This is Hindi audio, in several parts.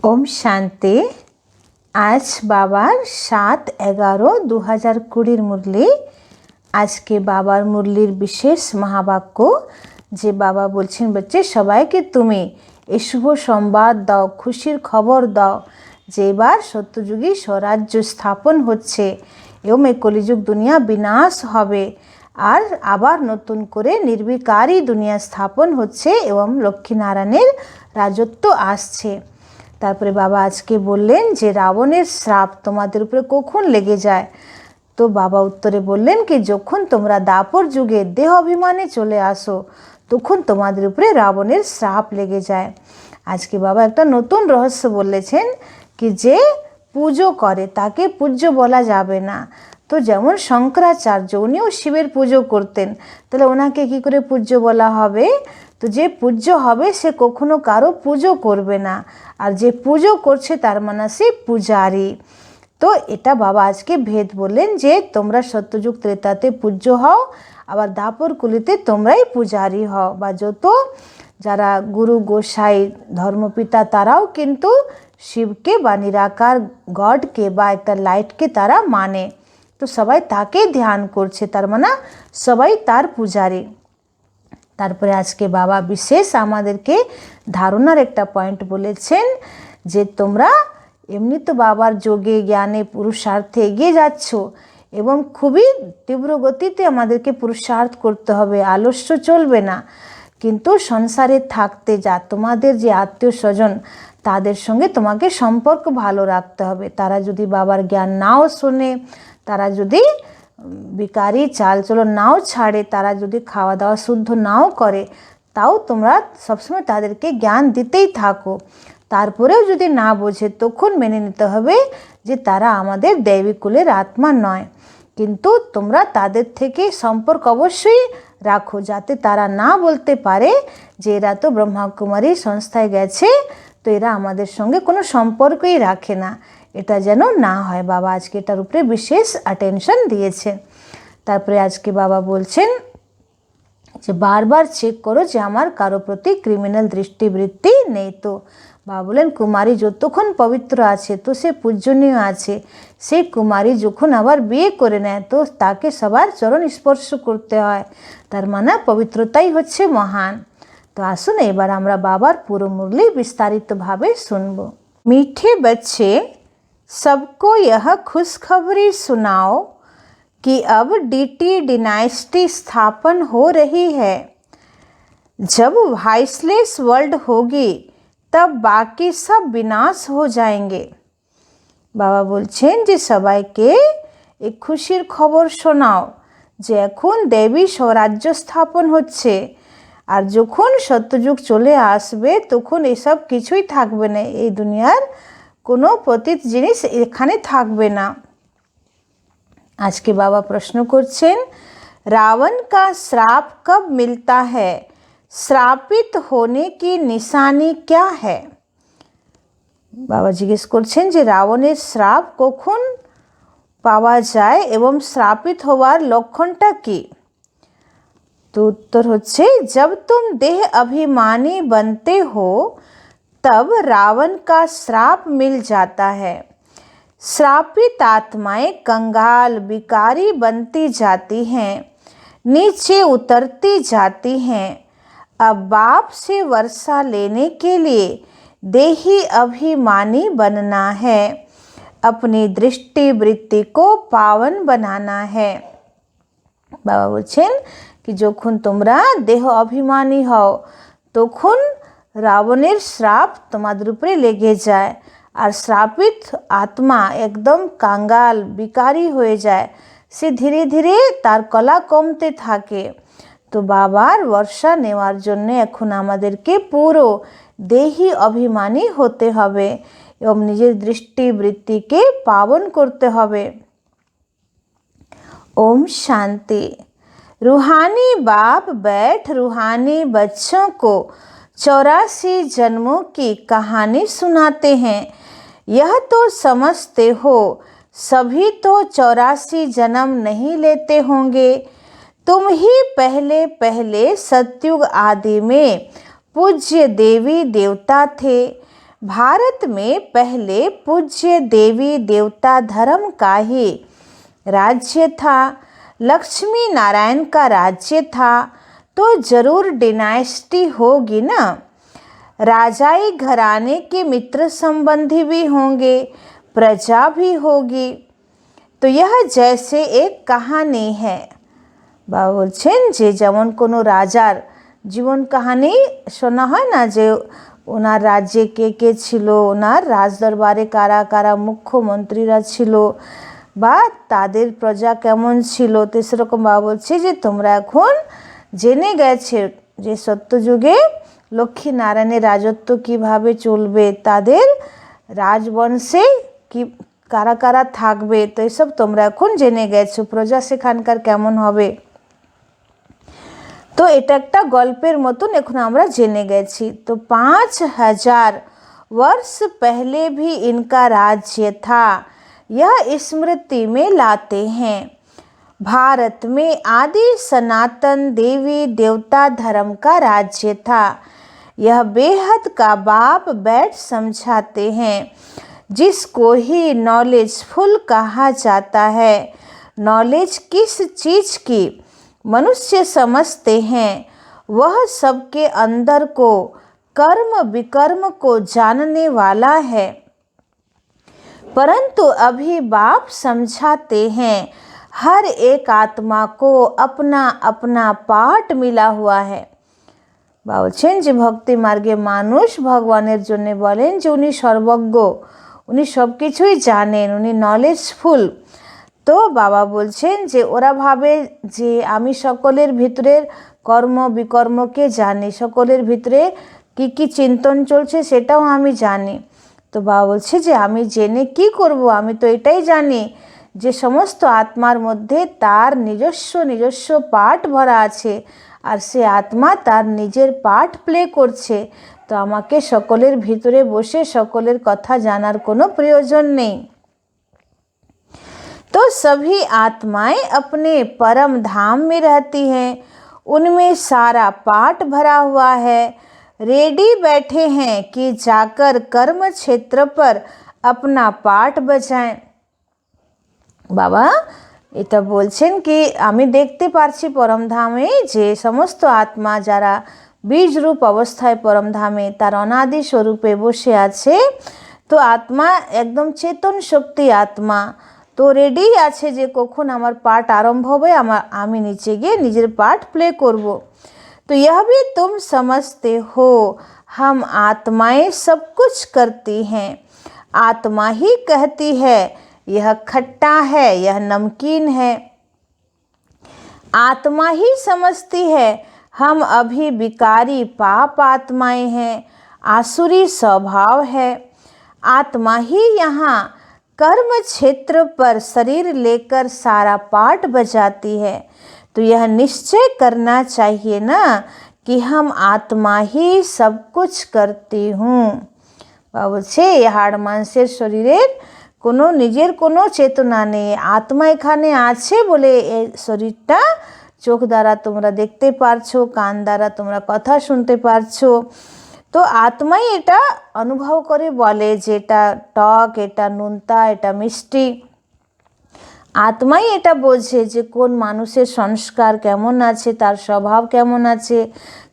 ओम शांति। आज बाबार 7/11/2020 मुरली। आज के बाबार मुरलीर विशेष महावाक्য যে বাবা বলছেন, বাচ্চা সবাইকে তুমি এই শুভ সংবাদ দাও, খুশির খবর দাও যে এবার সত্যযুগী স্বরাজ্য স্থাপন হচ্ছে এবং এই কলিযুগ দুনিয়া বিনাশ হবে আর আবার নতুন করে নির্বিকারী দুনিয়া স্থাপন হচ্ছে এবং লক্ষ্মীনারায়ণের রাজত্ব আসছে। তারপরে বাবা আজকে বললেন যে রাবণের শ্রাপ তোমাদের উপরে কখন লেগে যায়। তো বাবা উত্তরে বললেন কি যখন তোমরা দাপর যুগে দেহ অভিমানে চলে আসো তখন তোমাদের উপরে রাবণের শ্রাপ লেগে যায়। আজকে বাবা একটা নতুন রহস্য বলেছেন কি যে পুজো করে তাকে পূজ্য বলা যাবে না। তো যেমন শঙ্করাচার্য উনিও শিবের পুজো করতেন, তাহলে ওনাকে কি করে পূজ্য বলা হবে? তো যে পূজ্য হবে সে কখনো কারো পুজো করবে না, আর যে পুজো করছে তার মানে সে পূজারী। তো এটা বাবা আজকে ভেদ বললেন যে তোমরা সত্যযুগ ত্রেতাতে পূজ্য হও, আবার দাপর কুলিতে তোমরাই পূজারী হও। বা যত যারা গুরু গোসাই ধর্মপিতা তারাও কিন্তু শিবকে বা নিরাকার গডকে বা একটা লাইটকে তারা মানে। তো সবাই তাকে ধ্যান করছে, তার মানে সবাই তার পূজারী। তারপরে আজকে বাবা বিশেষ আমাদেরকে ধারণার একটা পয়েন্ট বলেছেন যে তোমরা এমনি তো বাবার যোগে জ্ঞানে পুরুষার্থে এগিয়ে যাচ্ছ এবং খুবই তীব্র গতিতে আমাদেরকে পুরুষার্থ করতে হবে, আলস্য চলবে না। কিন্তু সংসারে থাকতে যা তোমাদের যে আত্মীয় স্বজন তাদের সঙ্গে তোমাকে সম্পর্ক ভালো রাখতে হবে। তারা যদি বাবার জ্ঞান নাও শোনে, তারা যদি বিকারি চালচলন নাও ছাড়ে, তারা যদি খাওয়া দাওয়া শুদ্ধ নাও করে, তাও তোমরা সবসময় তাদেরকে জ্ঞান দিতেই থাকো। তারপরেও যদি না বোঝে তখন মেনে নিতে হবে যে তারা আমাদের দৈবিক কুলের আত্মা নয়। কিন্তু তোমরা তাদের থেকে সম্পর্ক অবশ্যই রাখো যাতে তারা না বলতে পারে যে এরা তো ব্রহ্মাকুমারী সংস্থায় গেছে, তো এরা আমাদের সঙ্গে কোনো সম্পর্কই রাখে না। এটা যেন না হয়। বাবা আজকে এটার উপরে বিশেষ অ্যাটেনশন দিয়েছে। তারপরে আজকে বাবা বলছেন যে বারবার চেক করো যে আমার কারো প্রতি ক্রিমিনাল দৃষ্টিবৃত্তি নেই। তো বাবা বলেন কুমারী যতক্ষণ পবিত্র আছে তো সে পূজনীয় আছে। সেই কুমারী যখন আবার বিয়ে করে নেয় তো তাকে সবার চরণ স্পর্শ করতে হয়, তার মানে পবিত্রতাই হচ্ছে মহান। তো আসুন এবার আমরা বাবার পুরো মুরলি বিস্তারিতভাবে শুনব। मीठे बच्चे, सबको यह खुशखबरी सुनाओ कि अब डीटी डिनाइस्टी स्थापन हो रही है। जब वाइसलेस वर्ल्ड होगी तब बाकी सब विनाश हो जाएंगे। বাবা বলছেন যে সবাইকে এই খুশির খবর শোনাও যে এখন দেবী স্বরাজ্য স্থাপন হচ্ছে, আর যখন সত্যযুগ চলে আসবে তখন এসব কিছুই থাকবে না, এই দুনিয়ার কোনো পতিত জিনিস এখানে থাকবে না। আজকে বাবা প্রশ্ন করছেন रावण का श्राप कब मिलता है, श्रापित होने की निशानी क्या है। বাবা জিজ্ঞেস করছেন যে রাবণের শ্রাপ কখন পাওয়া যায় এবং শ্রাপিত হওয়ার লক্ষণটা কি। तो उत्तर होच्छे जब तुम देह अभिमानी बनते हो तब रावण का श्राप मिल जाता है। श्रापित आत्माएं कंगाल बिकारी बनती जाती हैं, नीचे उतरती जाती हैं। अब बाप से वर्षा लेने के लिए देही अभिमानी बनना है, अपनी दृष्टि वृत्ति को पावन बनाना है। बाबा बोलছেন कि যখন তোমরা দেহ অভিমানী হও তখন রাবণের শ্রাপ তোমাদের উপরে লেগে যায়, আর শ্রাপিত আত্মা একদম কাঙ্গাল বিকারী হয়ে যায়, সে ধীরে ধীরে তার কলা কমতে থাকে। তো বাবার বর্ষা নেওয়ার জন্য এখন আমাদেরকে পুরো দেহি অভিমানী হতে হবে এবং নিজের দৃষ্টিবৃত্তিকে পাবন করতে হবে। ओम शांति। रूहानी बाप बैठ रूहानी बच्चों को 84 जन्मों की कहानी सुनाते हैं। यह तो समझते हो सभी तो 84 जन्म नहीं लेते होंगे। तुम ही पहले पहले सतयुग आदि में पूज्य देवी देवता थे। भारत में पहले पूज्य देवी देवता धर्म का ही राज्य था, लक्ष्मी नारायण का राज्य था, तो जरूर डिनाइस्टी होगी ना। राजाई घराने के मित्र संबंधी भी होंगे, प्रजा भी होगी। तो यह जैसे एक कहानी है। बाबा बोलছেন যে যেমন কোনো রাজার জীবন কাহিনী শোনা হয় না, যে ওনার রাজ্যে কে কে ছিল, ওনার রাজদরবারে কারা কারা মুখ্যমন্ত্রীরা ছিল বা তাদের প্রজা কেমন ছিল। তো সেরকম বাবা বলছে যে তোমরা এখন জেনে গেছে যে সত্যযুগে লক্ষ্মী নারায়ণের রাজত্ব কিভাবে চলবে, তাদের রাজবংশে কি কারা কারা থাকবে, তো এসব তোমরা এখন জেনে গেছো, প্রজা সেখানকার কেমন হবে। তো এটা একটা গল্পের মতন এখন আমরা জেনে গেছি। তো 5000 वर्ष पहले भी इनका राज्य था, यह स्मृति में लाते हैं। भारत में आदि सनातन देवी देवता धर्म का राज्य था। यह बेहद का बाप बैठ समझाते हैं, जिसको ही नॉलेजफुल कहा जाता है। नॉलेज किस चीज़ की मनुष्य समझते हैं, वह सबके अंदर को कर्म विकर्म को जानने वाला है। परंतु अभी बाप समझाते हैं, हर एक आत्मा को अपना अपना पाठ मिला हुआ है। বলছেন যে ভক্তি মার্গে মানুষ ভগবানের জন্য বলেন যে উনি সর্বজ্ঞ, উনি সব কিছুই জানেন, উনি নলেজফুল। তো বাবা বলছেন যে ওরা ভাবে যে আমি সকলের ভিতরের কর্ম বিকর্মকে জানি, সকলের ভিতরে কি কি চিন্তন চলছে সেটাও আমি জানি। তো বাবা বলছে যে আমি জেনে কি করব, আমি তো এটাই জানি যে সমস্ত আত্মার মধ্যে তার নিজস্ব নিজস্ব পার্ট ভরা আছে, আর সে আত্মা তার নিজের পার্ট প্লে করছে। তো আমাকে সকলের ভিতরে বসে সকলের কথা জানার কোনো প্রয়োজন নেই। तो सभी आत्माएं अपने परम धाम में रहती हैं, उनमें सारा पाठ भरा हुआ है, रेडी बैठे हैं कि जाकर कर्म क्षेत्र पर अपना पाठ बजाएं। বাবা এটা বলছেন কি আমি দেখতে পারছি পরমধামে যে সমস্ত আত্মা যারা বীজরূপ অবস্থায় পরমধামে তার অনাদি স্বরূপে বসে আছে। তো আত্মা একদম চেতন শক্তি আত্মা, তো রেডি আছে যে কখন আমার পাঠ আরম্ভ হবে, আমি নিচে গিয়ে নিজের পাঠ প্লে করব। तो यह भी तुम समझते हो, हम आत्माएं सब कुछ करती हैं। आत्मा ही कहती है यह खट्टा है, यह नमकीन है। आत्मा ही समझती है हम अभी विकारी पाप आत्माएं हैं, आसुरी स्वभाव है। आत्मा ही यहाँ कर्म क्षेत्र पर शरीर लेकर सारा पाठ बजाती है। तो यह निश्चय करना चाहिए ना कि हम आत्मा ही सब कुछ करती हूँ। বলছে হাড় মাংসের শরীরের কোনো নিজের কোনো চেতনা নেই, আত্মা এখানে আছে বলে এই শরীরটা চোখ দ্বারা তোমরা দেখতে পারছো, কান দ্বারা তোমরা কথা শুনতে পারছো। তো আত্মাই এটা অনুভব করে বলে যে এটা টক, এটা নুনতা, এটা মিষ্টি। আত্মাই এটা বোঝে যে কোন মানুষের সংস্কার কেমন আছে, তার স্বভাব কেমন আছে,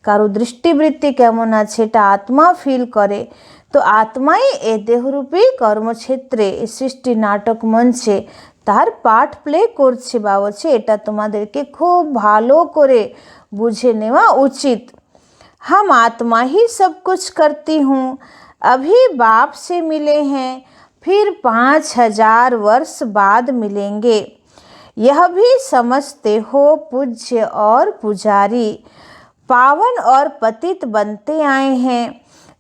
কারো দৃষ্টিবৃত্তি কেমন আছে, এটা আত্মা ফিল করে। তো আত্মাই এ দেহরূপী কর্মক্ষেত্রে সৃষ্টি নাটক মঞ্চে তার পার্ট প্লে করছে। বা বলছে এটা তোমাদেরকে খুব ভালো করে বুঝে নেওয়া উচিত। हम आत्मा ही सब कुछ करती हूँ, अभी बाप से मिले हैं, फिर 5000 वर्ष बाद मिलेंगे। यह भी समझते हो पूज्य और पुजारी पावन और पतित बनते आए हैं।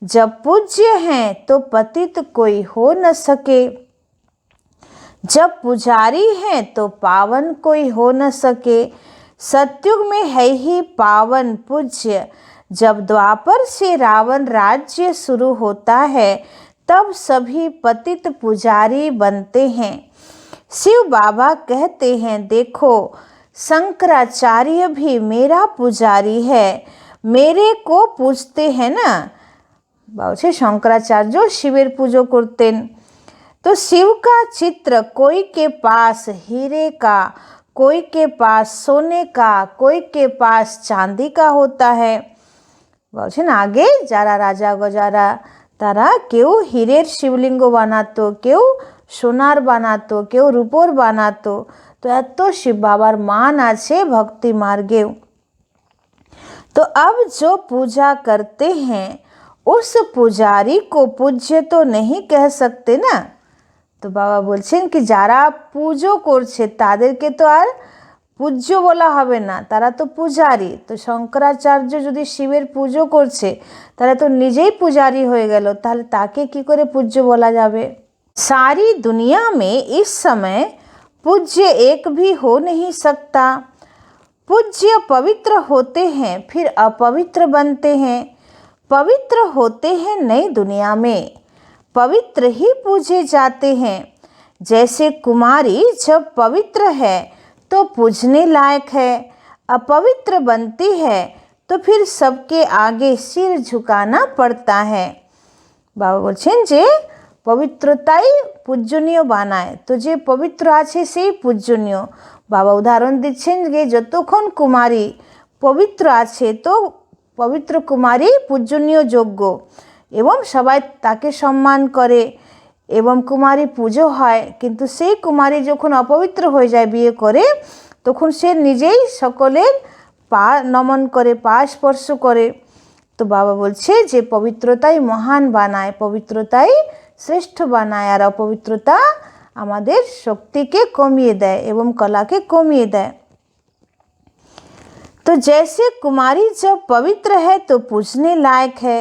जब पूज्य हैं तो पतित कोई हो न सके, जब पुजारी हैं तो पावन कोई हो न सके। सतयुग में है ही पावन पूज्य। जब द्वापर से रावण राज्य शुरू होता है तब सभी पतित पुजारी बनते हैं। शिव बाबा कहते हैं देखो शंकराचार्य भी मेरा पुजारी है, मेरे को पूजते हैं ना। বলছে শঙ্করাচার্য শিবের পুজো করতেন। तो शिव का चित्र कोई के पास हीरे का, कोई के पास सोने का, कोई के पास चांदी का होता है। বলছেন আগে যারা রাজা গজারা তারা কেউ হীরের শিবলিঙ্গ বানাতো, কেউ সোনার বানাতো, কেউ রূপোর বানাতো। তো এত শিব বাবার মান আছে ভক্তি মার্গেও। तो अब जो पूजा करते हैं उस पुजारी को पूज्य तो नहीं कह सकते ना। তো বাবা বলছেন কি যারা পুজো করছে তাদেরকে তো আর পূজ্য বলা হবে না, তারা তো পূজারী। তো শঙ্করাচার্য যদি শিবের পুজো করছে তাহলে তো নিজেই পূজারী হয়ে গেল, তাহলে তাকে কি করে পূজ্য বলা যাবে। सारी दुनिया में इस समय पूज्य एक भी हो नहीं सकता। पूज्य पवित्र होते हैं फिर अपवित्र बनते हैं, पवित्र होते हैं नई दुनिया में, पवित्र ही पूजे जाते हैं। जैसे कुमारी जब पवित्र है तो पूजने लायक है, अपवित्र बनती है तो फिर सबके आगे सिर झुकाना पड़ता है। बाबा বলছেন যে পবিত্রতাই পূজনীয় বানায়, তো যে পবিত্র আছে সেই পূজনীয়। বাবা উদাহরণ দিচ্ছেন যে যতক্ষণ কুমারী পবিত্র আছে তো পবিত্র কুমারী পূজনীয় যোগ্য এবং সবাই তাকে সম্মান করে এবং কুমারী পুজো হয়। কিন্তু সেই কুমারী যখন অপবিত্র হয়ে যায় বিয়ে করে, তখন সে নিজেই সকলের পা নমন করে, পা স্পর্শ করে। তো বাবা বলছে যে পবিত্রতাই মহান বানায়, পবিত্রতাই শ্রেষ্ঠ বানায়, আর অপবিত্রতা আমাদের শক্তিকে কমিয়ে দেয় এবং কলাকে কমিয়ে দেয়। तो जैसे कुमारी जब पवित्र है तो पूजने लायक है,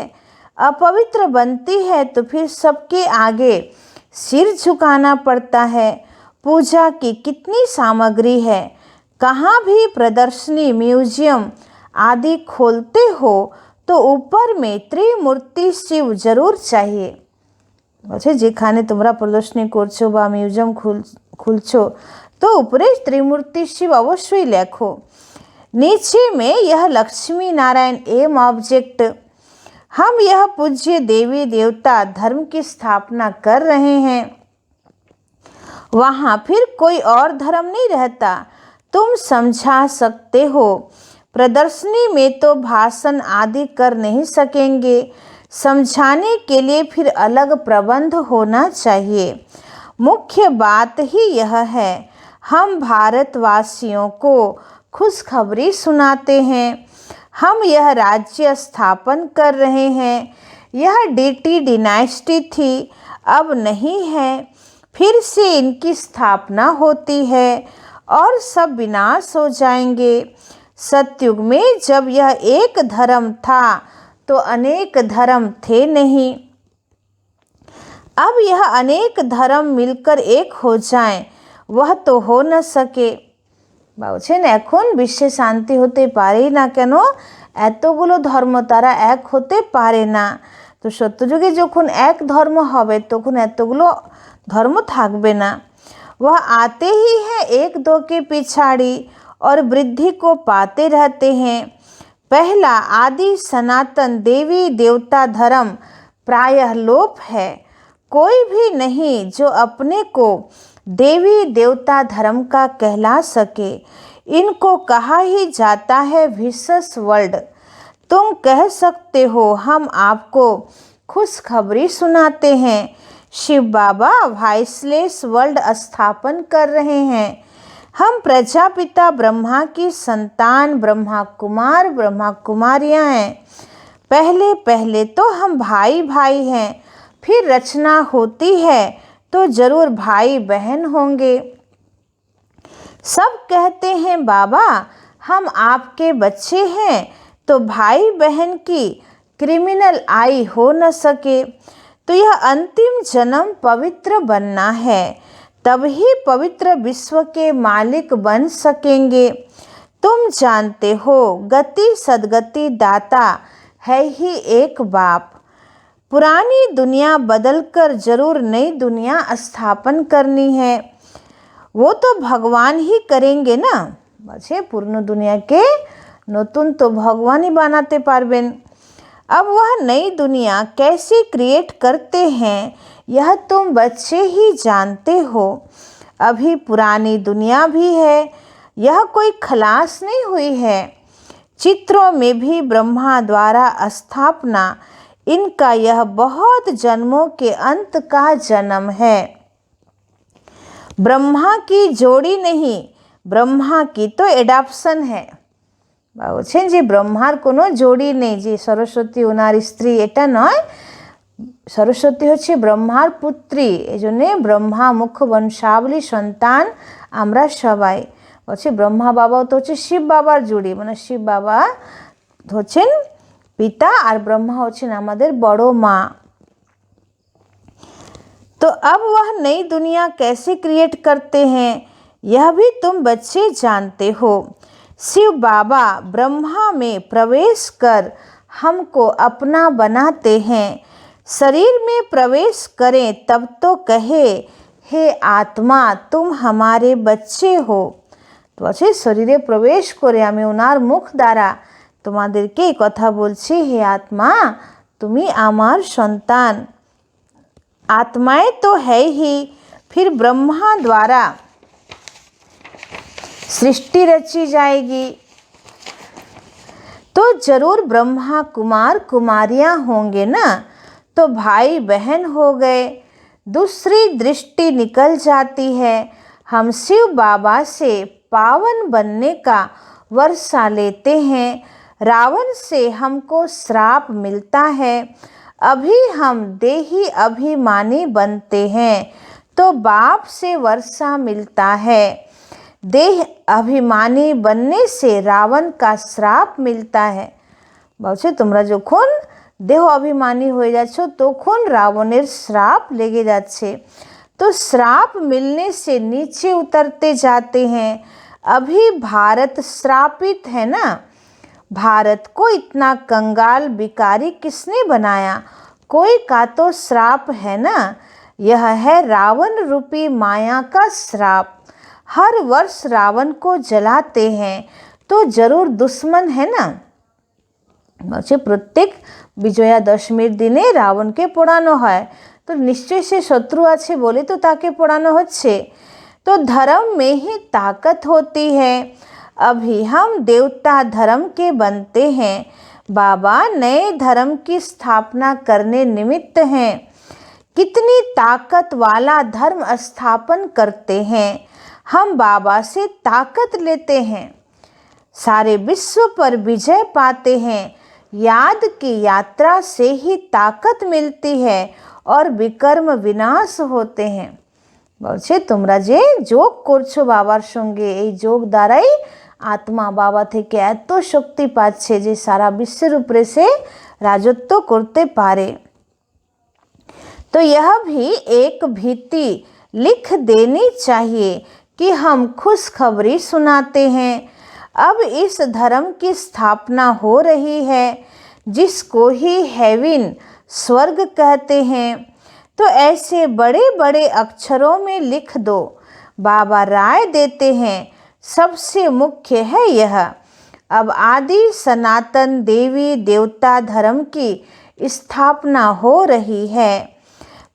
अपवित्र बनती है तो फिर सबके आगे सिर झुकाना पड़ता है। पूजा की कितनी सामग्री है, कहाँ भी प्रदर्शनी म्यूजियम आदि खोलते हो तो ऊपर में त्रिमूर्ति शिव जरूर चाहिए। বলছে যেখানে তোমরা প্রদর্শনী করছো বা মিউজিয়াম খুলছো তো উপরে ত্রিমূর্তি শিব অবশ্যই লেখো। नीचे में यह लक्ष्मी नारायण एम ऑब्जेक्ट, हम यह पूज्य देवी देवता धर्म की स्थापना कर रहे हैं। वहाँ फिर कोई और धर्म नहीं रहता, तुम समझा सकते हो। प्रदर्शनी में तो भाषण आदि कर नहीं सकेंगे, समझाने के लिए फिर अलग प्रबंध होना चाहिए। मुख्य बात ही यह है, हम भारतवासियों को खुशखबरी सुनाते हैं। हम यह राज्य स्थापन कर रहे हैं। यह डीटी डिनाइस्टी थी, अब नहीं है, फिर से इनकी स्थापना होती है और सब विनाश हो जाएंगे। सतयुग में जब यह एक धर्म था तो अनेक धर्म थे नहीं, अब यह अनेक धर्म मिलकर एक हो जाएं, वह तो हो न सके। বলছেন এখন বিশ্বে শান্তি হতে পারেই না কেন, এতগুলো ধর্ম তারা এক হতে পারে না। তো সত্যযুগে যখন এক ধর্ম হবে তখন এতগুলো ধর্ম থাকবে না। वह आते ही हैं एक दो के पिछाड़ी और वृद्धि को पाते रहते हैं। पहला आदि सनातन देवी देवता धर्म प्रायः लोप है, कोई भी नहीं जो अपने को देवी देवता धर्म का कहला सके। इनको कहा ही जाता है विशेष वर्ल्ड। तुम कह सकते हो हम आपको खुशखबरी सुनाते हैं, शिव बाबा वाइसलेस वर्ल्ड स्थापन कर रहे हैं। हम प्रजापिता ब्रह्मा की संतान ब्रह्मा कुमार ब्रह्मा कुमारियाँ हैं। पहले पहले तो हम भाई भाई हैं, फिर रचना होती है तो जरूर भाई बहन होंगे। सब कहते हैं बाबा हम आपके बच्चे हैं, तो भाई बहन की क्रिमिनल आई हो न सके। तो यह अंतिम जन्म पवित्र बनना है, तब ही पवित्र विश्व के मालिक बन सकेंगे। तुम जानते हो गति सदगति दाता है ही एक बाप। पुरानी दुनिया बदलकर जरूर नई दुनिया स्थापन करनी है, वो तो भगवान ही करेंगे ना। বলছে পুরনো দুনিয়াকে নতুন তো ভগবানই বানাতে পারবেন। अब वह नई दुनिया कैसे क्रिएट करते हैं यह तुम बच्चे ही जानते हो। अभी पुरानी दुनिया भी है, यह कोई खलास नहीं हुई है। चित्रों में भी ब्रह्मा द्वारा स्थापना, इनका यह बहुत जन्मों के अंत का जन्म है। ब्रह्मा की जोड़ी नहीं, ब्रह्मा की तो एडॉप्शन है। বলছেন যে ব্রহ্মার কোনো জোড়ি নেই, যে সরস্বতী ওনার স্ত্রী এটা নয়, সরস্বতী হচ্ছে ব্রহ্মার পুত্রী, এই জন্যে ব্রহ্মা মুখ্য বংশাবলী সন্তান আমরা সবাই। বলছে ব্রহ্মা বাবাও তো হচ্ছে শিব বাবার জুড়ি, মানে শিব বাবা হচ্ছেন পিতা আর ব্রহ্মা হচ্ছেন আমাদের বড় মা। तो अब वह नई दुनिया कैसे क्रिएट करते हैं यह भी तुम बच्चे जानते हो। शिव बाबा ब्रह्मा में प्रवेश कर हमको अपना बनाते हैं। शरीर में प्रवेश करें तब तो कहे हे आत्मा तुम हमारे बच्चे हो। तो अच्छे शरीरे प्रवेश करे आमी ओनार मुख द्वारा तुम्हादेरके कथा बोलছি, हे आत्मा तुम्ही आमार सन्तान। आत्माएं तो है ही, फिर ब्रह्मा द्वारा सृष्टि रची जाएगी तो जरूर ब्रह्मा कुमार कुमारियां होंगे ना, तो भाई बहन हो गए। दूसरी दृष्टि निकल जाती है। हम शिव बाबा से पावन बनने का वर्षा लेते हैं। रावण से हमको श्राप मिलता है। अभी हम देही अभिमानी बनते हैं तो बाप से वर्षा मिलता है। देह अभिमानी बनने से रावण का श्राप मिलता है। বলছে তোমরা যখন দেহ अभिमानी হয়ে যাচ্ছ তখন রাবণের श्राप लेगे যাচ্ছে। तो श्राप मिलने से नीचे उतरते जाते हैं। अभी भारत श्रापित है ना। भारत को इतना कंगाल बिकारी किसने बनाया? कोई का तो श्राप है ना। यह है रावण रूपी माया का श्राप। हर वर्ष रावण को जलाते हैं तो जरूर दुश्मन है ना। বলছে প্রত্যেক বিজয়া দশমীর দিনে রাবণকে পোড়ানো হয়, তো নিশ্চয়ই সে শত্রু আছে বলে তো তাকে পোড়ানো হচ্ছে। तो धर्म में ही ताकत होती है। अभी हम देवता धर्म के बनते हैं। बाबा नए धर्म की स्थापना करने निमित्त हैं। कितनी ताकत वाला धर्म स्थापन करते हैं। हम बाबा से ताकत लेते हैं, सारे विश्व पर विजय पाते हैं। याद की यात्रा से ही ताकत मिलती है और विकर्म विनाश होते हैं। বলছে তোমরা যে যোগ করছো বাবার সঙ্গে, এই যোগ দ্বারাই আত্মা বাবা থেকে এত শক্তি পাচ্ছে যে সারা বিশ্বের উপরে সে রাজত্ব করতে পারে। तो यह भी एक भीति लिख देनी चाहिए कि हम खुशखबरी सुनाते हैं। अब इस धर्म की स्थापना हो रही है जिसको ही हेवन स्वर्ग कहते हैं। तो ऐसे बड़े बड़े अक्षरों में लिख दो। बाबा राय देते हैं सबसे मुख्य है यह। अब आदि सनातन देवी देवता धर्म की स्थापना हो रही है।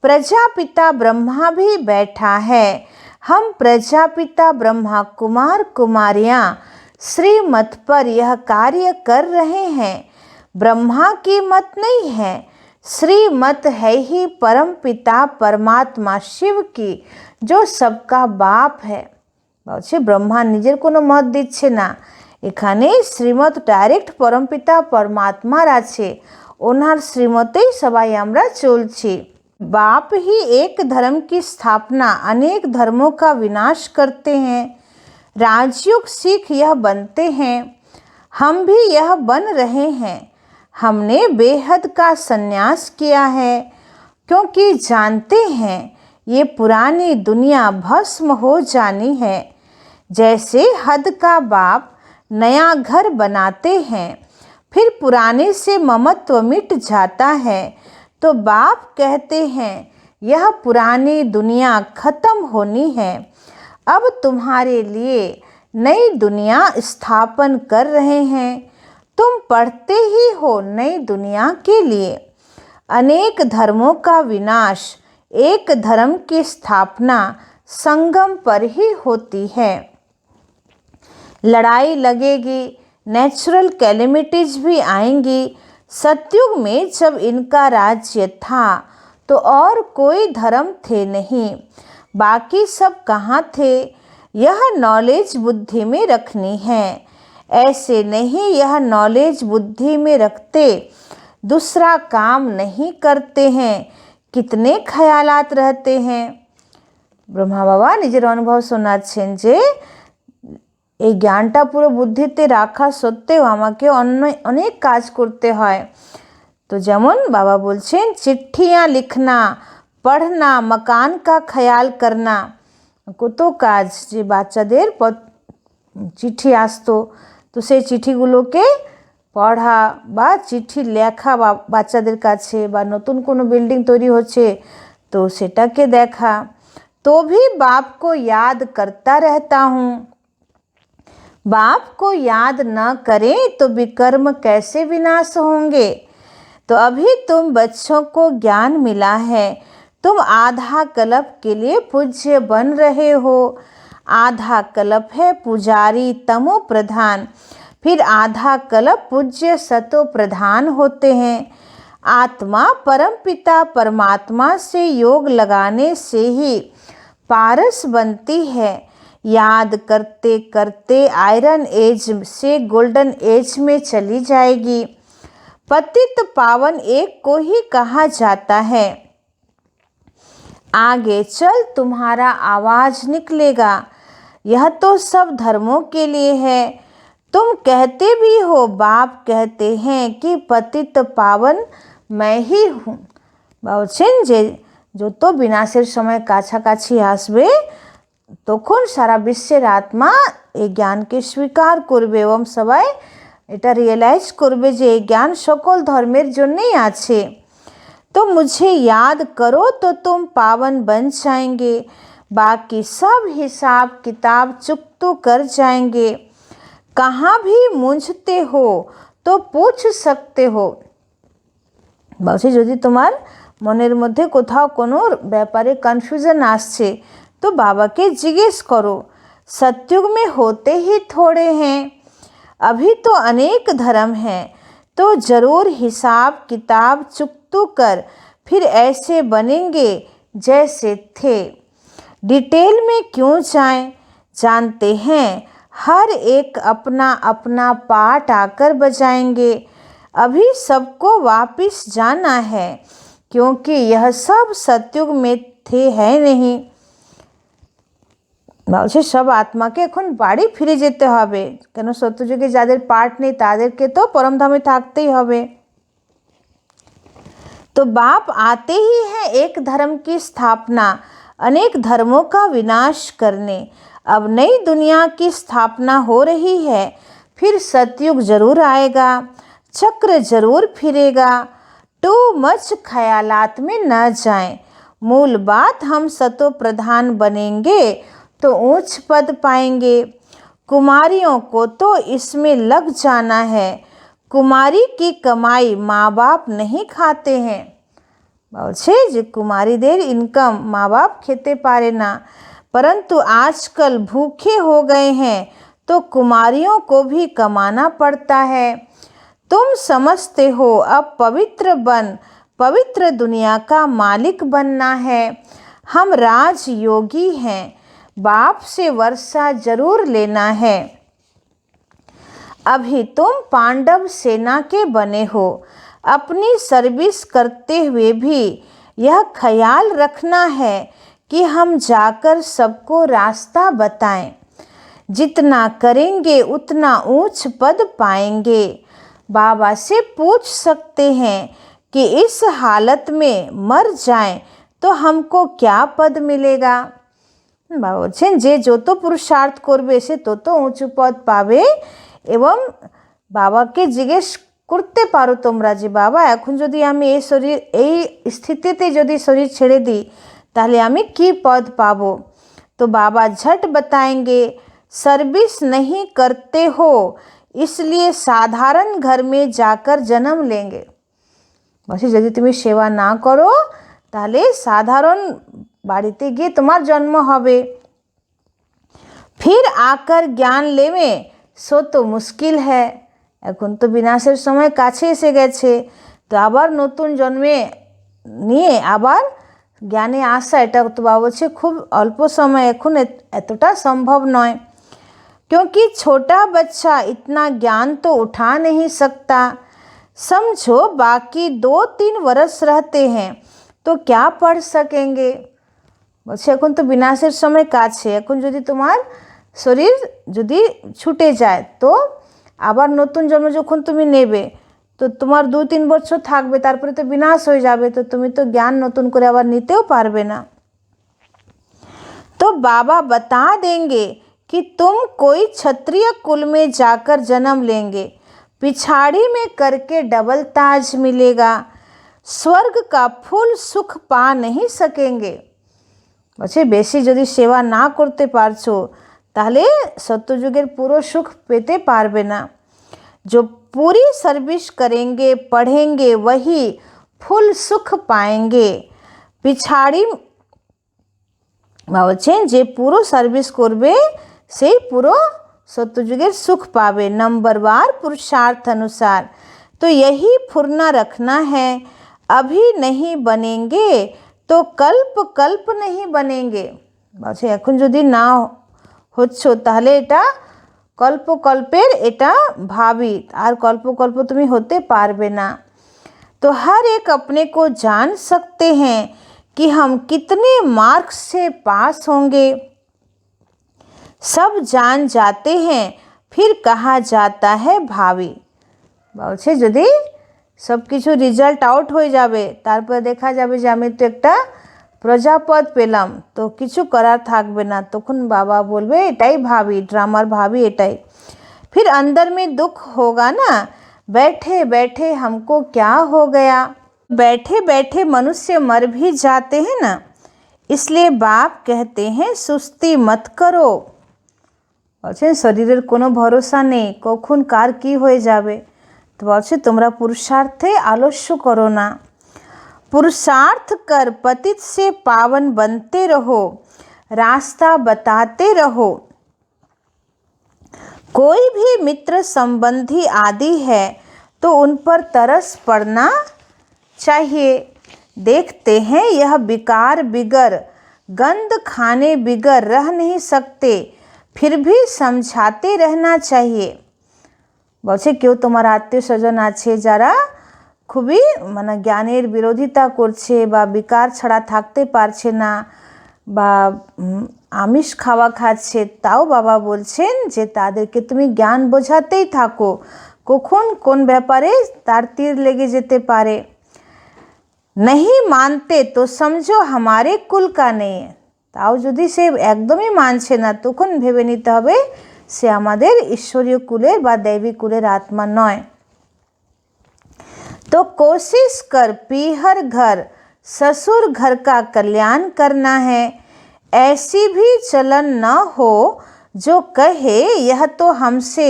प्रजापिता ब्रह्मा भी बैठा है। हम प्रजापिता ब्रह्मा कुमार कुमारियां श्रीमत पर यह कार्य कर रहे हैं। ब्रह्मा की मत नहीं है, श्रीमत है ही परम पिता परमात्मा शिव की, जो सबका बाप है। বলছে ব্রহ্মা নিজের কোনো মত দিচ্ছে না, এখানে শ্রীমত ডাইরেক্ট পরমপিতা পরমাত্মার আছে, ওনার শ্রীমতেই সবাই আমরা চলছি। बाप ही एक धर्म की स्थापना अनेक धर्मों का विनाश करते हैं। राजयोग सीख यह बनते हैं। हम भी यह बन रहे हैं। हमने बेहद का संन्यास किया है क्योंकि जानते हैं ये पुरानी दुनिया भस्म हो जानी है। जैसे हद का बाप नया घर बनाते हैं, फिर पुराने से ममत्व मिट जाता है, तो बाप कहते हैं यह पुरानी दुनिया खत्म होनी है। अब तुम्हारे लिए नई दुनिया स्थापन कर रहे हैं। तुम पढ़ते ही हो नई दुनिया के लिए। अनेक धर्मों का विनाश, एक धर्म की स्थापना संगम पर ही होती है। लड़ाई लगेगी, नेचुरल कैलेमिटीज भी आएंगी। सतयुग में जब इनका राज्य था तो और कोई धर्म थे नहीं, बाकी सब कहाँ थे? यह नॉलेज बुद्धि में रखनी है। ऐसे नहीं, यह नॉलेज बुद्धि में रखते दूसरा काम नहीं करते हैं। कितने ख्यालात रहते हैं। ब्रह्मा बाबा निजेर अनुभव शोनाচ্ছেন যে এই জ্ঞানটা পুরো বুদ্ধিতে রাখা সত্ত্বেও আমাকে অনেক কাজ করতে হয়। তো যেমন বাবা বলছেন চিঠিয়াँ লিখনা, পড়না, मकान का ख्याल करना, কত কাজ। যে বাচ্চাদের চিঠি আসতো তো সেই চিঠিগুলোকে পড়া বা চিঠি লেখা বাচ্চাদের কাছে, বা নতুন কোনো বিল্ডিং তৈরি হচ্ছে তো সেটাকে দেখা। तो भी बाप को याद करता रहता हूँ। बाप को याद न करें तो विकर्म कैसे विनाश होंगे। तो अभी तुम बच्चों को ज्ञान मिला है, तुम आधा कल्प के लिए पूज्य बन रहे हो। आधा कल्प है पुजारी तमो प्रधान, फिर आधा कल्प पूज्य सतो प्रधान होते हैं। आत्मा परमपिता परमात्मा से योग लगाने से ही पारस बनती है। याद करते करते आयरन एज से गोल्डन एज में चली जाएगी। पतित पावन एक को ही कहा जाता है। आगे चल तुम्हारा आवाज निकलेगा। यह तो सब धर्मों के लिए है। तुम कहते भी हो, बाप कहते हैं कि पतित पावन मैं ही हूँ। বলছেন যে যত বিনাশের সময় কাছাকাছি আসবে তখন সারা বিশ্বের আত্মা এই জ্ঞানকে স্বীকার করবে এবং সবাই এটা রিয়েলাইজ করবে যে এই জ্ঞান সকল ধর্মের জন্যই আছে। तो मुझे याद करो तो तुम पावन बन जाएंगे, बाकी सब हिसाब किताब चुकतो कर जाएंगे। कहाँ भी मूंझते हो तो पूछ सकते हो। বলছে যদি তোমার মনের মধ্যে কোথাও কোনো ব্যাপারে কনফিউশন আসছে তো বাবাকে জিজ্ঞেস করো। सतयुग में होते ही थोड़े हैं, अभी तो अनेक धर्म हैं, तो ज़रूर हिसाब किताब चुकतू कर फिर ऐसे बनेंगे जैसे थे। डिटेल में क्यों जाएं, जानते हैं हर एक अपना अपना पार्ट आकर बजाएंगे। अभी सबको वापस जाना है क्योंकि यह सब सतयुग में थे है नहीं। বলছে সব আত্মাকে এখন বাড়ি ফিরে যেতে হবে, কেন সত্যযুগে যাদের পার্ট নেই তাদেরকে তো পরমধামে থাকতেই হবে। तो बाप आते ही है एक धर्म की स्थापना, अनेक धर्मों का विनाश करने। अब नई दुनिया की स्थापना हो रही है, फिर सतयुग जरूर आएगा, चक्र जरूर फिरेगा। टू मच ख्यालात में न जाएं। मूल बात हम सतो प्रधान बनेंगे तो ऊंच पद पाएंगे। कुमारियों को तो इसमें लग जाना है। कुमारी की कमाई माँ बाप नहीं खाते हैं। বলছে যে কুমারীদের ইনকাম মা বাপ খেতে পারে না, परंतु आजकल भूखे हो गए हैं तो कुमारियों को भी कमाना पड़ता है। तुम समझते हो अब पवित्र बन पवित्र दुनिया का मालिक बनना है। हम राजयोगी हैं, बाप से वर्षा जरूर लेना है। अभी तुम पांडव सेना के बने हो, अपनी सर्विस करते हुए भी यह ख्याल रखना है कि हम जाकर सबको रास्ता बताएं। जितना करेंगे उतना ऊंच पद पाएंगे। बाबा से पूछ सकते हैं कि इस हालत में मर जाएं तो हमको क्या पद मिलेगा। বাবা বলছেন যে যত পুরুষার্থ করবে সে তত উঁচু পদ পাবে। এবং বাবাকে জিজ্ঞেস করতে পারো তোমরা যে বাবা এখন যদি আমি এই স্থিতিতে যদি শরীর ছেড়ে দিই তাহলে আমি কি পদ পাবো। तो बाबा झट बताएंगे सर्विस नहीं करते हो इसलिए साधारण घर में जाकर जन्म लेंगे। বলছে যদি তুমি সেবা না করো তাহলে সাধারণ বাড়িতে গিয়ে তোমার জন্ম হবে। फिर आकर ज्ञान लेवे सो तो मुश्किल है। এখন তো বিনাশের সময় কাছে এসে গেছে, তো আবার নতুন জন্মে নিয়ে আবার জ্ঞানে আসা এটা তো বাবা বলছে খুব অল্প সময়, এখন এতটা সম্ভব নয়। क्योंकि छोटा बच्चा इतना ज्ञान तो उठा नहीं सकता। समझो बाकी 2-3 वर्ष रहते हैं तो क्या पढ़ सकेंगे। বলছে এখন তো বিনাশের সময় কাছে, এখন যদি তোমার শরীর যদি ছুটে যায় তো আবার নতুন জন্ম যখন তুমি নেবে তো তোমার 2-3 বছর থাকবে, তারপরে তো বিনাশ হয়ে যাবে, তো তুমি তো জ্ঞান নতুন করে আবার নিতেও পারবে না। तो बाबा बता देंगे कि तुम कोई क्षत्रिय कुल में जाकर जन्म लेंगे, पिछाड़ी में करके डबल ताज मिलेगा, स्वर्ग का फुल सुख पा नहीं सकेंगे। বলছে বেশি যদি সেবা না করতে পারছো তাহলে সত্যযুগের পুরো সুখ পেতে পারবে না। जो पूरी सर्विस करेंगे पढ़ेंगे वही फुल सुख पाएंगे। पिछाड़ी বলছেন যে পুরো সার্ভিস করবে সেই পুরো সত্যযুগের সুখ পাবে। नंबरवार पुरुषार्थ अनुसार तो यही फुरना रखना है, अभी नहीं बनेंगे तो कल्प कल्प नहीं बनेंगे। বলছে এখন যদি না হচ্ছ তাহলে এটা কল্প কল্পের এটা ভাবি, আর কল্প কল্প তুমি হতে পারবে না। तो हर एक अपने को जान सकते हैं कि हम कितने मार्क्स से पास होंगे। सब जान जाते हैं फिर कहा जाता है भावी। বলছে যদি সব কিছু রেজাল্ট আউট হয়ে যাবে তারপর দেখা যাবে যে আমি তো একটা প্রজাপদ পেলাম, তো কিছু করার থাকবে না, তখন বাবা বলবে এটাই ভাবি, ড্রামার ভাবি এটাই। फिर अंदर में दुख होगा ना, बैठे बैठे हमको क्या हो गया। बैठे बैठे मनुष्य मर भी जाते हैं ना, इसलिए बाप कहते हैं सुस्ती मत करो। বলছেন শরীরের কোনো ভরসা নেই, কখন কার কি হয়ে যাবে, তো বলছে তোমরা পুরুষার্থে আলস্য করো না। पुरुषार्थ कर पतित से पावन बनते रहो, रास्ता बताते रहो। कोई भी मित्र संबंधी आदि है तो उन पर तरस पड़ना चाहिए। देखते हैं यह बिकार बिगर गंद खाने बिगर रह नहीं सकते, फिर भी समझाते रहना चाहिए। বলছে কেউ তোমার আত্মীয় স্বজন আছে যারা খুবই মানে জ্ঞানের বিরোধিতা করছে বা বিকার ছাড়া থাকতে পারছে না বা আমিষ খাওয়া খাচ্ছে, তাও বাবা বলছেন যে তাদেরকে তুমি জ্ঞান বোঝাতেই থাকো, কখন কোন ব্যাপারে তার তীর লেগে যেতে পারে। नहीं मानते तो समझो हमारे कुल का नहीं है। তাও যদি সে একদমই মানছে না তখন ভেবে নিতে হবে সে আমাদের ঈশ্বরীয় কুলের বা দেবী কুলের আত্মা নয়। तो कोशिश कर पीहर घर ससुर घर का कल्याण करना है। ऐसी भी चलन न हो जो कहे यह तो हमसे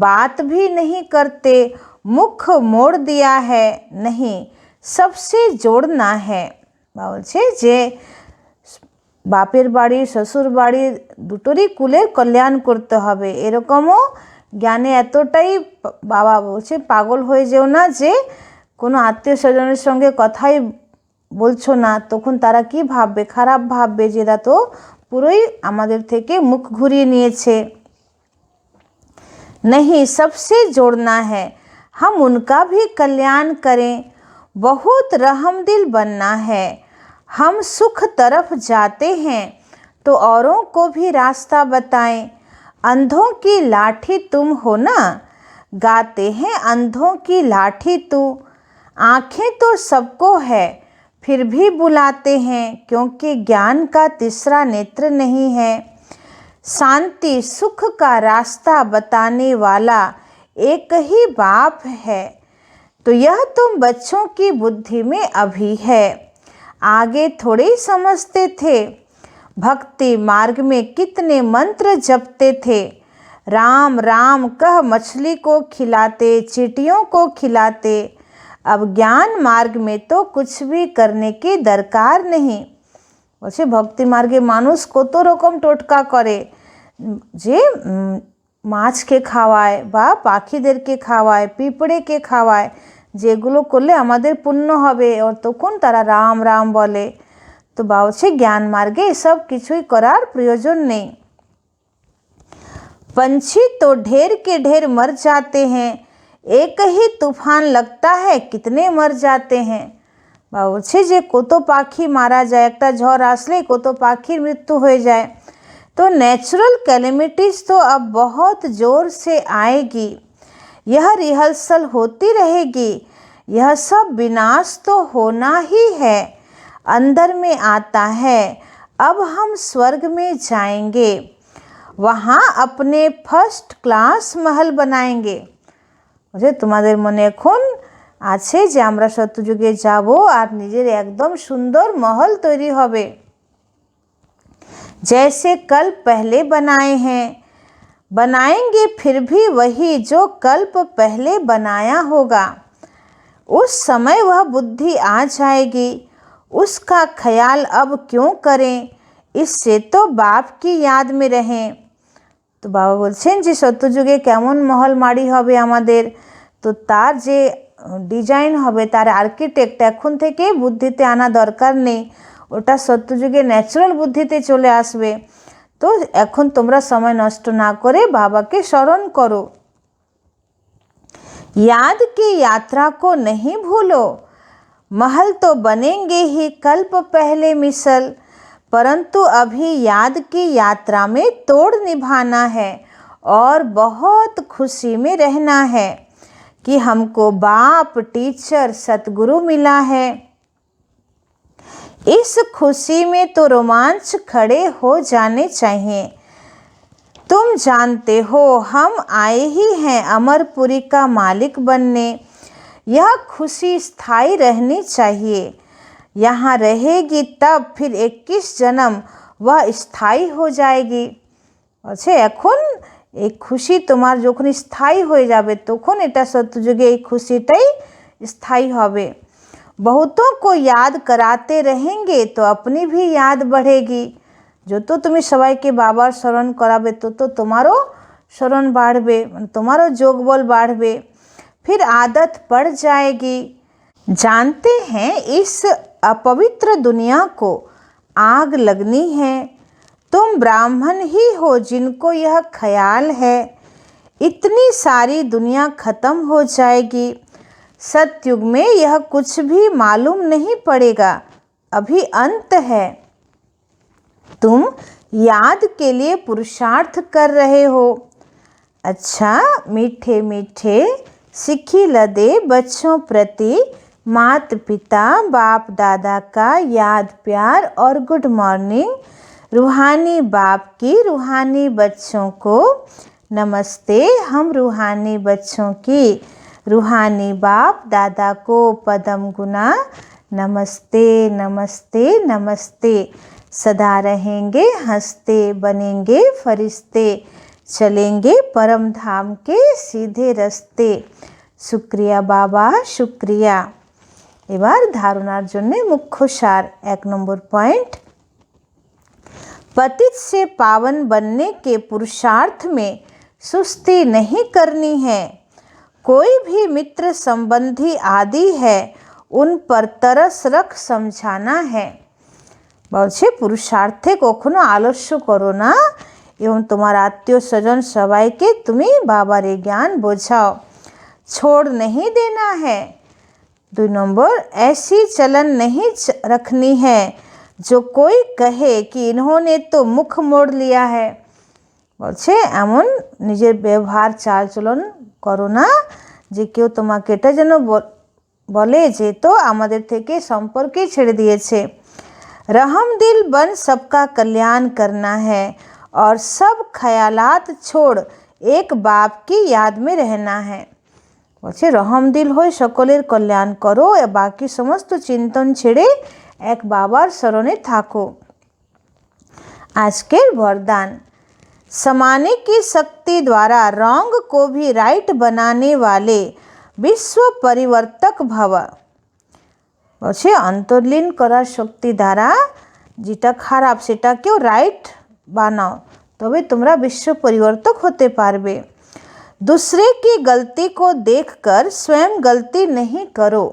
बात भी नहीं करते, मुख मोड़ दिया है। नहीं, सबसे जोड़ना है। বলছে যে বাপের বাড়ি শ্বশুর বাড়ি দুটোরই কুলের কল্যাণ করতে হবে, এরকমও জ্ঞানে এতটাই বাবা বলছে পাগল হয়ে যেও না যে কোনো আত্মীয় স্বজনের সঙ্গে কথাই বলছো না, তখন তারা কি ভাববে, খারাপ ভাববে যে এরা তো পুরোই আমাদের থেকে মুখ ঘুরিয়ে নিয়েছে। नहीं, सबसे जोड़ना है, हम उनका भी कल्याण करें, बहुत रहमदिल बनना है। हम सुख तरफ जाते हैं तो औरों को भी रास्ता बताएं। अंधों की लाठी तुम हो ना, गाते हैं अंधों की लाठी तू। आँखें तो सबको है फिर भी बुलाते हैं, क्योंकि ज्ञान का तीसरा नेत्र नहीं है। शांति सुख का रास्ता बताने वाला एक ही बाप है, तो यह तुम बच्चों की बुद्धि में अभी है, आगे थोड़े ही समझते थे। भक्ति मार्ग में कितने मंत्र जपते थे, राम राम कह मछली को खिलाते, चींटियों को खिलाते। अब ज्ञान मार्ग में तो कुछ भी करने की दरकार नहीं। বলছে ভক্তি মার্গে মানুষ কত রকম টোটকা করে, যে মাছকে খাওয়ায় বা পাখিদেরকে খাওয়ায়, পিঁপড়েকে খাওয়ায়, যেগুলো করলে আমাদের পুণ্য হবে, তখন তারা রাম রাম বলে। তো বলছে জ্ঞান মার্গে এসব কিছুই করার প্রয়োজন নেই। पंछी तो ढेर के ढेर मर जाते हैं, एक ही तूफान लगता है कितने मर जाते हैं। বলছে যে কত পাখি মারা যায়, একটা ঝড় আসলে কত পাখির মৃত্যু হয়ে যায়। तो नेचुरल कैलेमिटीज़ तो अब बहुत ज़ोर से आएगी, यह रिहर्सल होती रहेगी, यह सब विनाश तो होना ही है, अंदर में आता है। अब हम स्वर्ग में जाएंगे, वहाँ अपने फर्स्ट क्लास महल बनाएंगे। मुझे तुम्हारे मने এখন আছে যে আমরা সত্যযুগে যাব আর নিজের একদম সুন্দর মহল তৈরি হবে। जैसे कल्प पहले बनाए हैं, बनाएंगे फिर भी वही जो कल्प पहले बनाया होगा। उस समय वह बुद्धि आ जाएगी, उसका ख्याल अब क्यों करें, इससे तो बाप की याद में रहें। তো বাবা বলছেন যে সত্যযুগে কেমন মহল মাড়ি হবে আমাদের, তো তার যে ডিজাইন হবে, তার আর্কিটেক্ট এখন থেকে বুদ্ধিতে আনা দরকার নেই, ওটা সত্যযুগে ন্যাচারাল বুদ্ধিতে চলে আসবে। তো এখন তোমরা সময় নষ্ট না করে বাবাকে স্মরণ করো। याद की यात्रा को नहीं भूलो, महल तो बनेंगे ही कल्प पहले मिसल, परंतु अभी याद की यात्रा में तोड़ निभाना है और बहुत खुशी में रहना है कि हमको बाप, टीचर, सतगुरु मिला है। इस खुशी में तो रोमांच खड़े हो जाने चाहिए। तुम जानते हो हम आए ही हैं अमरपुरी का मालिक बनने, यह खुशी स्थायी रहनी चाहिए। यहाँ रहेगी तब फिर 21 जन्म वह स्थायी हो जाएगी। अच्छा এখন এই খুশি তোমার যখন স্থায়ী হয়ে যাবে তখন এটা সত্যযুগে এই খুশিটাই স্থায়ী হবে। बहुतों को याद कराते रहेंगे तो अपनी भी याद बढ़ेगी। যত তুমি সবাইকে বাবার স্মরণ করাবে তত তোমারও স্মরণ বাড়বে, তোমারও যোগবল বাড়বে। फिर आदत पड़ जाएगी। जानते हैं इस अपवित्र दुनिया को आग लगनी है, तुम ब्राह्मण ही हो जिनको यह ख्याल है। इतनी सारी दुनिया ख़त्म हो जाएगी, सतयुग में यह कुछ भी मालूम नहीं पड़ेगा, अभी अंत है। तुम याद के लिए पुरुषार्थ कर रहे हो। अच्छा मीठे मीठे सिखी लदे बच्चों प्रति माता पिता बाप दादा का याद प्यार और गुड मॉर्निंग। रूहानी बाप की रूहानी बच्चों को नमस्ते। हम रूहानी बच्चों की रूहानी बाप दादा को पदम गुना नमस्ते नमस्ते नमस्ते। सदा रहेंगे हंसते, बनेंगे फरिश्ते, चलेंगे परम धाम के सीधे रास्ते। शुक्रिया बाबा शुक्रिया। এবার ধারণার জন্য মুখ্য সার। 1 নম্বর পয়েন্ট, पतित से पावन बनने के पुरुषार्थ में सुस्ती नहीं करनी है। कोई भी मित्र संबंधी आदि है उन पर तरस रख समझाना है। বলছে পুরুষার্থে কখনো আলস্য করো না এবং তোমার আত্মীয় স্বজন সবাইকে তুমি বাবার এই জ্ঞান বোঝাও। छोड़ नहीं देना है। 2 नंबर, ऐसी चलन नहीं रखनी है जो कोई कहे कि इन्होंने तो मुख मोड़ लिया है। বলছে এমন নিজের ব্যবহার চাল চলন করো না যে কেউ তোমাকে এটা যেন বলে যে তো আমাদের থেকে সম্পর্কে ছেড়ে দিয়েছে। रहम दिल बन सबका कल्याण करना है और सब ख्यालात छोड़ एक बाप की याद में रहना है। বলছে রহম দিল হয়ে সকলের কল্যাণ করো, বাকি সমস্ত চিন্তন ছেড়ে এক বাবার স্মরণে থাকো। আজকের বরদান, समाने की शक्ति द्वारा रॉन्ग को भी राइट बनाने वाले विश्व परिवर्तक भव। বলছে অন্তর্লীন করার শক্তি দ্বারা যেটা খারাপ সেটাকেও রাইট বানাও, তবে তোমরা বিশ্ব পরিবর্তক হতে পারবে। दूसरे की गलती को देखकर स्वयं गलती नहीं करो।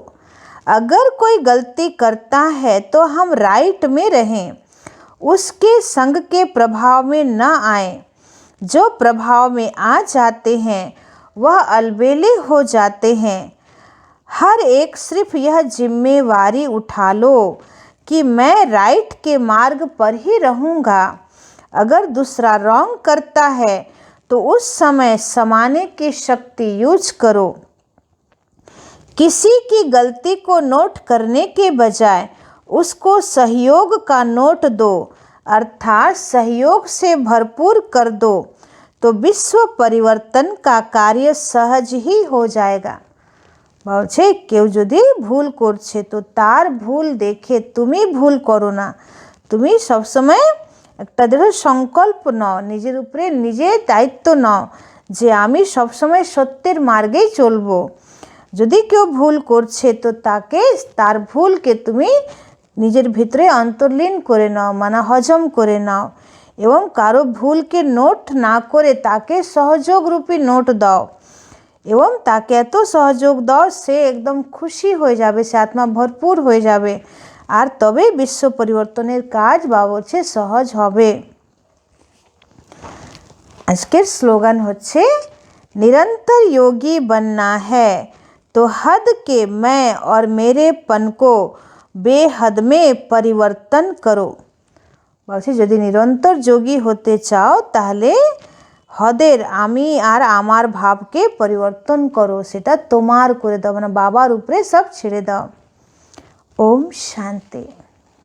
अगर कोई गलती करता है तो हम राइट में रहें, उसके संग के प्रभाव में न आए। जो प्रभाव में आ जाते हैं वह अलबेले हो जाते हैं। हर एक सिर्फ यह जिम्मेवारी उठा लो कि मैं राइट के मार्ग पर ही रहूँगा। अगर दूसरा रॉन्ग करता है तो उस समय समाने की शक्ति यूज करो। किसी की गलती को नोट करने के बजाय उसको सहयोग का नोट दो, अर्थात सहयोग से भरपूर कर दो, तो विश्व परिवर्तन का कार्य सहज ही हो जाएगा। বলছে কেউ যদি ভুল করছে তো তার ভুল দেখে তুমি ভুল করো না, তুমি সবসময় একটা দৃঢ় সংকল্প নাও, নিজের উপরে নিজে দায়িত্ব নাও যে আমি সবসময় সত্যের মার্গেই চলবো। যদি কেউ ভুল করছে তো তাকে তার ভুলকে তুমি নিজের ভিতরে অন্তর্লীন করে নাও, মানে হজম করে নাও, এবং কারো ভুলকে নোট না করে তাকে সহযোগরূপী নোট দাও এবং তাকে এত সহযোগ দাও সে একদম খুশি হয়ে যাবে, সে আত্মা ভরপুর হয়ে যাবে, আর তবে বিশ্ব পরিবর্তনের কাজ বাবা বলছে সহজ হবে। আজকের স্লোগান হচ্ছে निरंतर योगी बनना है तो हद के मैं और मेरेपन को बेहद में परिवर्तन करो। বলছে যদি নিরন্তর যোগী হতে চাও তাহলে হদের আমি আর আমার ভাবকে পরিবর্তন করো, সেটা তোমার করে দাও, মানে বাবার উপরে সব ছেড়ে দাও। ওম শান্তি।